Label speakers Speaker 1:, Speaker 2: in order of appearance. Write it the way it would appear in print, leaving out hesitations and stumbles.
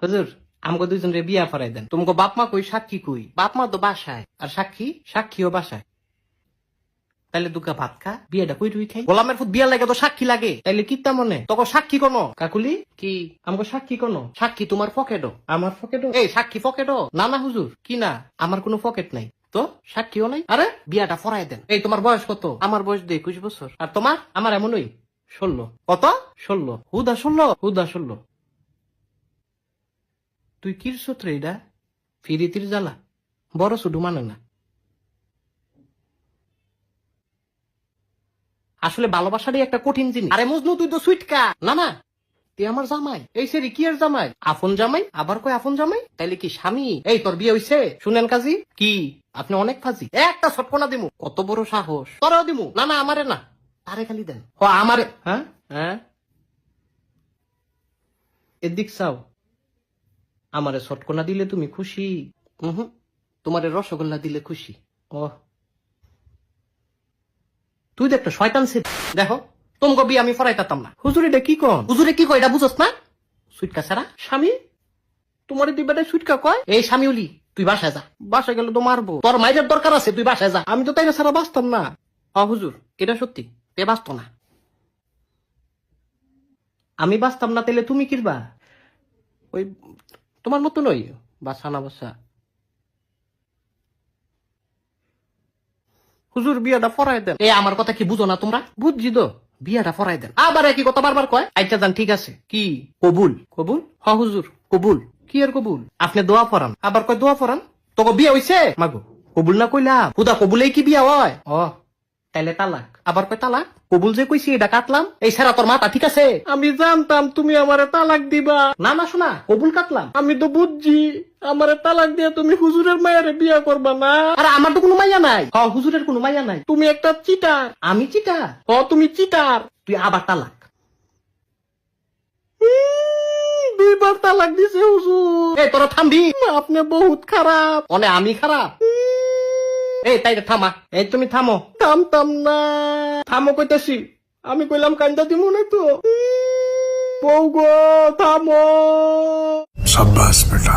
Speaker 1: হুজুর আমাকে দুইজন রে বিয়া পড়াই দেন। তোমাকে বাপ মা কই, সাক্ষী কই? বাপ মা তো বাসায়, আর সাক্ষীও বাসায়। তাইলে দুকা ভাত খা, বিয়েটা কই তুই খাই? গোলামের ফুট বিয়া লাগে তো সাক্ষী লাগে, তাইলে কিতা মনে তখন সাক্ষী কোনো? কাকুলি কি আমাকে সাক্ষী কোনো? সাক্ষী তোমার পকেটও, আমার পকেটও। এই সাক্ষী পকেটও না? না হুজুর, কি না, আমার কোনো পকেট নাই তো, সাক্ষীও নাই। আরে বিয়াটা ফরাই দেন। এই তোমার বয়স কত? আমার বয়স 21 বছর। আর তোমার? আমার এমনই 16। কত? 16। হুদা 16। তুই কির সূত্রে এটা ফিরিতির জ্বালা, বড় শুধু মানে না। আসলে ভালোবাসারই একটা কঠিন জিনিস। আরে মজনু তুই তো সুইটকা। না না, তুই আমার জামাই। এই সেরি কি আর জামাই? আপন জামাই, আবার কই আপন জামাই? তাইলে কি স্বামী? এই তোর বিয়ে হইছে? শুনেন কাজী কি আপনি অনেক ফাজি। একটা ছটকনা দিমু। কত বড় সাহস তোরাও দিমু? না না আমারে না, তারে খালি দেন। ও আমারে? হ্যাঁ হ্যাঁ, এদিক চাও। আমারে ছটকনা দিলে তুমি খুশি? হুম, তোমারে রসগোল্লা দিলে খুশি। ও তুই তো একটা শয়তান ছিল। দেখো তোমাকে বিয়ে আমি ফরাইতাম না। হুজুর এটা কি কন? হুজুরে কি কয় এটা বুঝছ না? সুইটকা ছাড়া স্বামী তোমার দুই বেটায় সুইটকা কয়? এই স্বামী উলি তুই বাসায় যা। বাসায় গেলে তো মারবো। তোর মাইরের দরকার আছে, তুই বাসায় যা। আমি তো তাই ছাড়া বাঁচতাম না। হুজুর এটা সত্যি, এ বাঁচত না। আমি বাঁচতাম না, তাইলে তুমি কিরবা? ওই তোমার মতো নই, বাসা না বাসা। হুজুর বিয়াটা ফরাই দেন। এ আমার কথা কি বুঝো না তোমরা? বুঝছি তো, বিয়াটা ফরাই দেন। আবার একই কথা বারবার কয়। আচ্ছা যান, ঠিক আছে। কি কবুল? কবুল হ হুজুর কবুল। কি আর কবুল? আপনি দোয়া পড়ান, আবার কয় দোয়া পড়ান। তোকে বিয়া হইছে? মাগো কবুল না কইলাম, হুদা কবুলেই কি বিয়া হয়? তাইলে তালাক। আবার কয় তালাক। কবুল যে কইছি এটা কাটলাম। এই সারা তোর মাথা ঠিক আছে? আমি জানতাম তুমি আমারে তালাক দিবা। না না শোনা, কবুল কাটলাম। আমি তো বুঝছি আমারে তালাক দিয়ে তুমি হুজুরের মায়ের বিয়া করবা না। আরে আমার তো কোনো মাইয়া নাই। হুজুরের কোনো মাইয়া নাই। তুমি একটা চিটার। আমি চিটার? তুমি চিটার। তুই আবার তালাক। 2বার তালাক দিছে হুজুর। এই তোরা থামবি? আপনি বহুত খারাপ। আমি খারাপ? এই তাই থামা। এই তুমি থামো। থামতাম না। থামো কইতাছি। আমি কইলাম কান্দা দিমু না তো। বউ গো থামো।
Speaker 2: शाबाश बेटा।